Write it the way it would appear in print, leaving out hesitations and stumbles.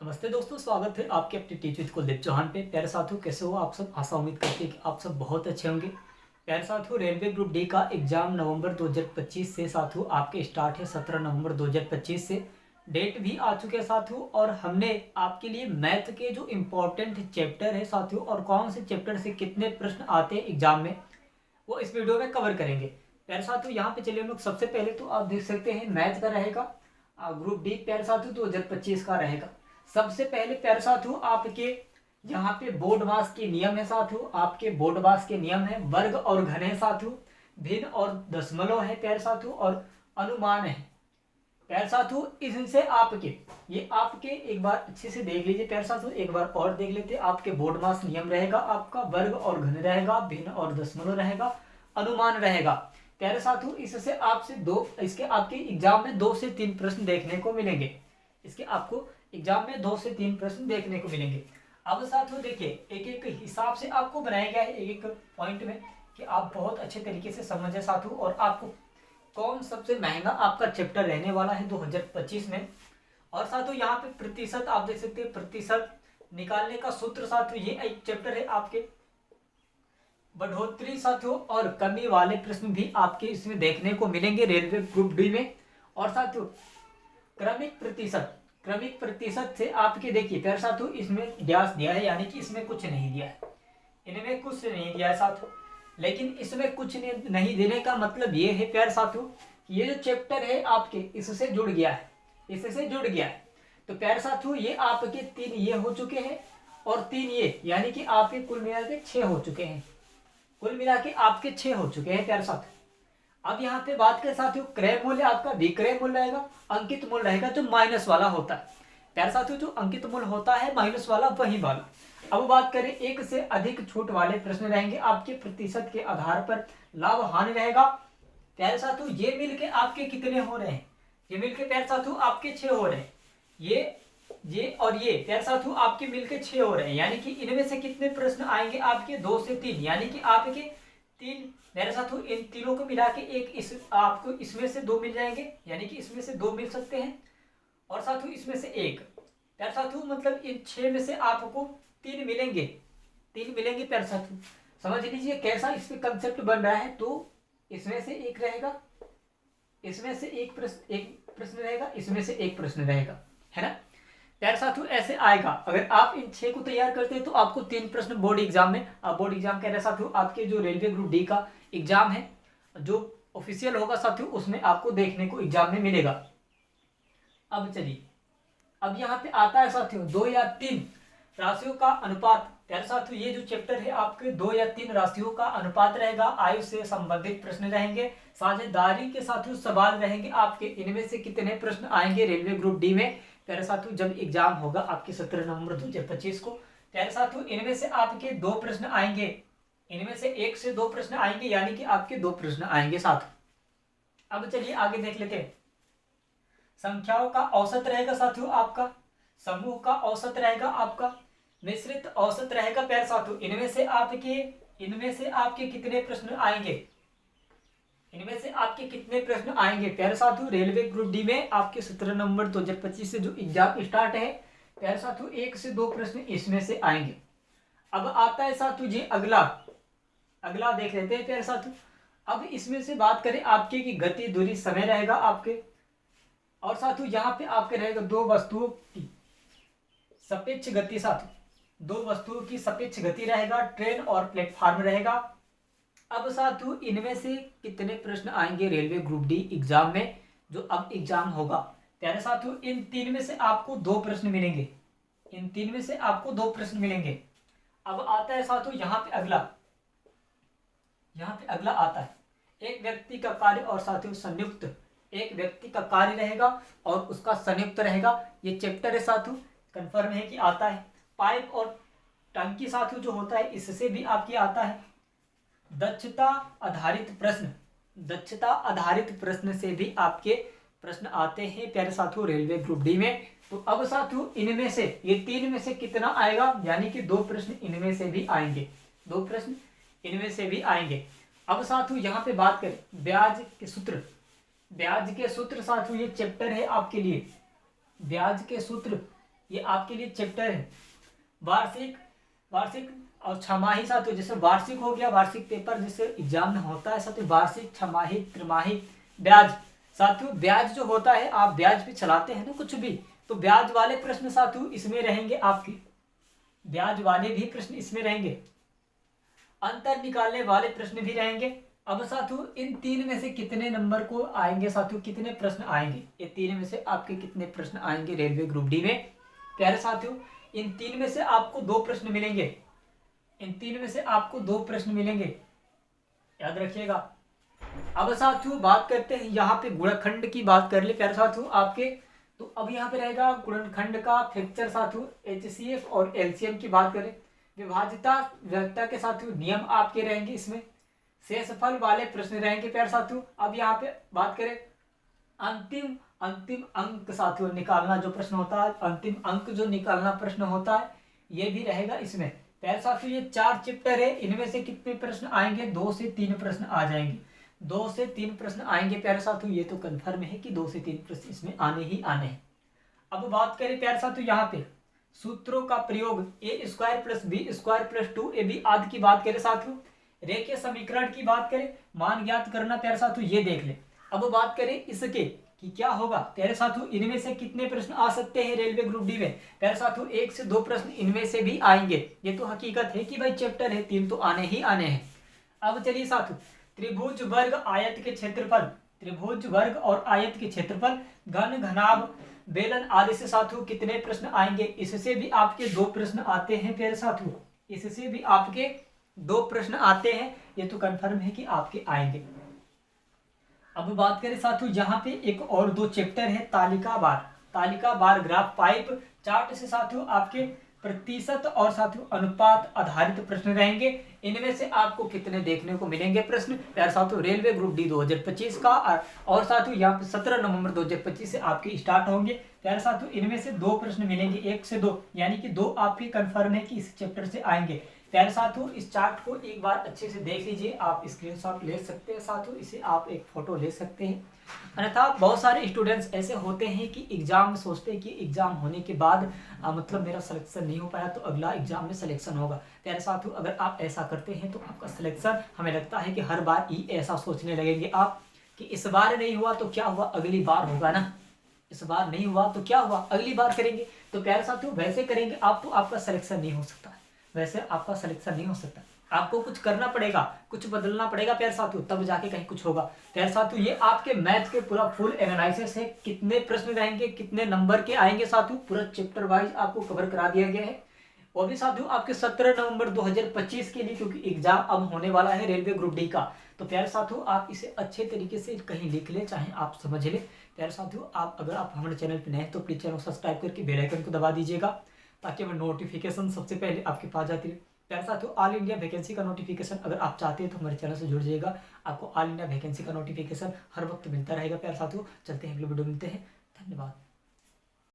नमस्ते दोस्तों, स्वागत है आपके अपने टीच विद कुलदीप चौहान पे। प्यारे साथियों, कैसे हो आप सब? आशा उम्मीद करते हैं कि आप सब बहुत अच्छे होंगे। प्यारे साथियों, रेलवे ग्रुप डी का एग्जाम नवंबर 2025 से साथियों आपके स्टार्ट है 17 नवंबर 2025 से। डेट भी आ चुके हैं साथियों, और हमने आपके लिए मैथ के जो इम्पोर्टेंट चैप्टर है साथियों, और कौन से चैप्टर से कितने प्रश्न आते हैं एग्जाम में, वो इस वीडियो में कवर करेंगे। प्यारे साथियों, यहाँ पे चलिए हम लोग सबसे पहले तो आप देख सकते हैं मैथ का रहेगा ग्रुप डी प्यारे साथियों 2025 का रहेगा। सबसे पहले प्यारे साथियों आपके यहाँ पे बोर्ड मास के नियम है साथियों, आपके बोर्ड मास के नियम है, वर्ग और घन है साथियों, भिन्न और दशमलव है प्यारे साथियों, और अनुमान है प्यारे साथियों। इनसे आपके ये आपके एक बार अच्छे से देख लीजिए प्यारे साथियों, एक बार और देख लेते हैं। आपके बोर्ड मास नियम रहेगा, आपका वर्ग और घन रहेगा, भिन्न और दशमलव रहेगा, अनुमान रहेगा प्यारे साथियों। इससे आपसे इसके आपके एग्जाम में 2 से 3 प्रश्न देखने को मिलेंगे। इसके आपको एग्जाम में 2 से 3 प्रश्न देखने को मिलेंगे। अब साथियों देखिए, एक एक हिसाब से आपको बनाया गया है एक एक पॉइंट में, कि आप बहुत अच्छे तरीके से समझे साथियों, और आपको कौन सबसे महंगा आपका चैप्टर रहने वाला है 2025 में। और साथियों यहाँ पे प्रतिशत आप देख सकते हैं, प्रतिशत निकालने का सूत्र साथियों, ये एक चैप्टर है आपके। बढ़ोतरी साथियों और कमी वाले प्रश्न भी आपके इसमें देखने को मिलेंगे रेलवे ग्रुप डी में। और साथियों क्रमिक प्रतिशत से आपके देखिए प्यारे साथियों, इसमें व्यास दिया है, यानी कि इसमें कुछ नहीं दिया है, इनमें कुछ नहीं दिया है साथियों। लेकिन इसमें कुछ नहीं देने का मतलब ये है प्यारे साथियों, ये जो चैप्टर है आपके इससे जुड़ गया है, इससे जुड़ गया है। तो प्यारे साथियों ये आपके 3 ये हो चुके हैं, और 3 ये, यानी कि आपके कुल मिला के 6 हो चुके हैं, कुल मिला के आपके 6 हो चुके हैं प्यारे साथियों। अब यहाँ पे बात करें साथियों, क्रय मूल्य आपका विक्रय मूल्य रहेगा, अंकित मूल्य रहेगा जो माइनस वाला होता है प्यारे साथियों। जो अंकित मूल्य होता है माइनस वाला, वही वाला। अब बात करें, एक से अधिक छूट वाले प्रश्न रहेंगे आपके, प्रतिशत के आधार पर लाभ हानि रहेगा प्यारे साथियों। ये मिलके आपके कितने हो रहे हैं? ये मिलके प्यारे साथियों आपके 6 हो रहे हैं। ये और ये प्यारे साथियों आपके मिलके 6 हो रहे हैं, यानी कि इनमें से कितने प्रश्न आएंगे आपके? 2 से 3, यानी कि आपके 3 मेरे साथियों, इन तीनों को मिला के एक आपको इसमें से 2 मिल जाएंगे, यानी कि इसमें से 2 मिल सकते हैं, और साथियों इसमें से 1 प्यारे साथियों, मतलब इन 6 में से आपको 3 मिलेंगे, 3 मिलेंगे प्यारे साथियों। समझ लीजिए कैसा इस पे कंसेप्ट बन रहा है। तो इसमें से 1 रहेगा, इसमें से एक प्रश्न रहेगा, इसमें से 1 प्रश्न रहेगा, है ना प्यारे साथियों? ऐसे आएगा। अगर आप इन 6 को तैयार करते हैं तो आपको 3 प्रश्न बोर्ड एग्जाम में, बोर्ड एग्जाम कह रहे साथियों, आपके जो रेलवे ग्रुप डी का एग्जाम है जो ऑफिशियल होगा साथियों, उसमें आपको देखने को एग्जाम में मिलेगा। अब चलिए, अब यहाँ पे आता है साथियों 2 या 3 राशियों का अनुपात प्यारे साथियों। ये जो चैप्टर है आपके 2 या 3 राशियों का अनुपात रहेगा, आयु से संबंधित प्रश्न रहेंगे, साझेदारी के साथियों सवाल रहेंगे आपके। इनमें से कितने प्रश्न आएंगे रेलवे ग्रुप डी में प्यारे साथियों, जब एग्जाम होगा आपके 17 नवंबर 2025 को प्यारे साथियों? इनमें से आपके 2 प्रश्न आएंगे, इनमें से 1 से 2 प्रश्न आएंगे, यानी कि आपके 2 प्रश्न आएंगे साथियों। अब चलिए आगे देख लेते हैं। संख्याओं का औसत रहेगा साथियों आपका, समूह का औसत रहेगा आपका, मिश्रित औसत रहेगा प्यारे साथियों। इनमें से आपके कितने प्रश्न आएंगे? इनमें से आपके कितने प्रश्न आएंगे प्यारे साथियों? रेलवे ग्रुप डी में आपके 17 नवंबर 2025 से जो एग्जाम स्टार्ट है प्यारे साथियों, 1 से 2 प्रश्न इसमें से आएंगे। अब आता है साथियों जी अगला देख लेते हैं प्यारे साथियों। अब इसमें से बात करें आपके की गति, दूरी, समय रहेगा आपके, और साथियों यहाँ पे आपके रहेगा 2 वस्तुओं की सापेक्ष गति साथियों, 2 वस्तुओं की सापेक्ष गति रहेगा, ट्रेन और प्लेटफार्म रहेगा। अब साथियों इनमें से कितने प्रश्न आएंगे रेलवे ग्रुप डी एग्जाम में, जो अब एग्जाम होगा प्यारे साथियों? इन 3 में से आपको 2 प्रश्न मिलेंगे, इन 3 में से आपको 2 प्रश्न मिलेंगे। अब आता है साथियों यहाँ पे अगला आता है, एक व्यक्ति का कार्य और साथियों संयुक्त, एक व्यक्ति का कार्य रहेगा और उसका संयुक्त रहेगा। ये चैप्टर है साथियों, कंफर्म है कि आता है। पाइप और टंकी साथियों जो होता है, इससे भी आपकी आता है। दक्षता आधारित प्रश्न से भी आपके प्रश्न आते हैं प्यारे साथियों रेलवे ग्रुप डी में। तो अब साथियों इनमें से ये 3 में से कितना आएगा? यानी कि 2 प्रश्न इनमें से भी आएंगे, 2 प्रश्न इनमें से भी आएंगे। अब साथियों यहाँ पे बात करें ब्याज के सूत्र साथियों, ये चैप्टर है आपके लिए। ब्याज के सूत्र ये आपके लिए चैप्टर है। वार्षिक वार्षिक और छमाही साथियों, जैसे वार्षिक हो गया, वार्षिक पेपर जैसे एग्जाम में होता है साथियों, वार्षिक, छमाही, त्रिमाही, ब्याज। साथियों ब्याज जो होता है, आप ब्याज पे चलाते हैं ना कुछ भी, तो ब्याज वाले प्रश्न साथियों इसमें रहेंगे आपके, ब्याज वाले भी प्रश्न इसमें रहेंगे, अंतर निकालने वाले प्रश्न भी रहेंगे। अब साथियों इन तीन में से कितने नंबर को आएंगे साथियों, कितने प्रश्न आएंगे, ये तीन में से आपके कितने प्रश्न आएंगे रेलवे ग्रुप डी में। प्यारे साथियों इन तीन में से आपको 2 प्रश्न मिलेंगे, इन तीन में से आपको 2 प्रश्न मिलेंगे, याद रखिएगा। अब साथियों बात करते हैं यहाँ पे गुणनखंड की बात कर ले प्यारे साथियों आपके, तो अब यहाँ पे रहेगा गुणनखंड का फ्रैक्चर साथियों, एचसीएफ और एलसीएम की बात करें, विभाज्यता विभाज्यता के साथियों नियम आपके रहेंगे, इसमें शेषफल वाले प्रश्न रहेंगे प्यारे साथियों। अब यहाँ पे बात करें अंतिम अंक साथियों निकालना जो प्रश्न होता है, अंतिम अंक जो निकालना प्रश्न होता है, ये भी रहेगा इसमें। प्यारे साथियों ये 4 चैप्टर है, इनमें से कितने प्रश्न आएंगे, 2 से 3 प्रश्न आ जाएंगे, 2 से 3 प्रश्न आएंगे प्यारे साथियों, ये तो कन्फर्म है कि 2 से 3 प्रश्न इसमें आने ही आने हैं। अब बात करें प्यारे साथियों यहाँ पे सूत्रों का प्रयोग, a² + b² + 2ab आदि की बात करें साथियों, रेखीय समीकरण की बात करें, मान ज्ञात करना प्यारे साथियों ये देख ले। अब बात करें इसके कि क्या होगा प्यारे साथियों, इनमें से कितने प्रश्न आ सकते हैं रेलवे ग्रुप डी में। प्यारे साथियों 1 से 2 प्रश्न इनमें से भी आएंगे, ये तो हकीकत है कि भाई चैप्टर है, 3 तो आने ही आने हैं। अब चलिए साथियों त्रिभुज वर्ग आयत के क्षेत्रफल, त्रिभुज वर्ग और आयत के क्षेत्रफल, घन घनाभ बेलन आदि से साथियों कितने प्रश्न आएंगे, इससे भी आपके 2 प्रश्न आते हैं प्यारे साथियों, इससे भी आपके 2 प्रश्न आते हैं, ये तो कंफर्म है कि आपके आएंगे। अब बात करें साथियों यहाँ पे एक और 2 चैप्टर है, तालिका बार ग्राफ पाइप चार्ट से साथियों आपके प्रतिशत और साथियों अनुपात आधारित प्रश्न रहेंगे, इनमें से आपको कितने देखने को मिलेंगे प्रश्न प्यारे साथियों रेलवे ग्रुप डी 2025 का, और साथियों यहाँ पे 17 नवंबर 2025 से आपके स्टार्ट होंगे प्यारे साथियों, इनमें से 2 प्रश्न मिलेंगे, 1 से 2, यानी कि 2 आपके कंफर्म है कि इस चैप्टर से आएंगे। प्यारे साथियों इस चार्ट को एक बार अच्छे से देख लीजिए, आप स्क्रीनशॉट ले सकते हैं साथियों, इसे आप एक फोटो ले सकते हैं। अन्यथा बहुत सारे स्टूडेंट्स ऐसे होते हैं कि एग्जाम में सोचते हैं कि एग्जाम होने के बाद मतलब मेरा सिलेक्शन नहीं हो पाया तो अगला एग्जाम में सिलेक्शन होगा। प्यारे साथियों अगर आप ऐसा करते हैं तो आपका सिलेक्शन, हमें लगता है कि हर बार ही ऐसा सोचने लगेंगे आप कि इस बार नहीं हुआ तो क्या हुआ, अगली बार होगा ना, इस बार नहीं हुआ तो क्या हुआ, अगली बार करेंगे। तो प्यारे साथियों वैसे करेंगे आप तो आपका सिलेक्शन नहीं हो सकता, वैसे आपका सिलेक्शन नहीं हो सकता, आपको कुछ करना पड़ेगा, कुछ बदलना पड़ेगा प्यारे साथियों, तब जाके कहीं कुछ होगा। प्यारे साथियों ये आपके मैथ के पूरा फुल एनालिसिस है, कितने प्रश्न रहेंगे, कितने नंबर के आएंगे साथियों, पूरा चैप्टर वाइज आपको कवर करा दिया गया है। वो भी साथियों आपके 17 नवंबर 2025 के लिए, क्योंकि एग्जाम अब होने वाला है रेलवे ग्रुप डी का, तो प्यारे साथियों आप इसे अच्छे तरीके से कहीं लिख ले, चाहे आप समझ ले। प्यारे साथियों आप अगर आप हमारे चैनल पर नए हैं तो प्लीज चैनल सब्सक्राइब करके बेल आइकन को दबा दीजिएगा, ताकि हमें नोटिफिकेशन सबसे पहले आपके पास जाती रहे। प्यारे साथियों ऑल इंडिया वैकेंसी का नोटिफिकेशन अगर आप चाहते हैं तो हमारे चैनल से जुड़ जाइएगा, आपको ऑल इंडिया वैकेंसी का नोटिफिकेशन हर वक्त मिलता रहेगा। प्यारे साथियों चलते हैं अगले वीडियो मिलते हैं, धन्यवाद।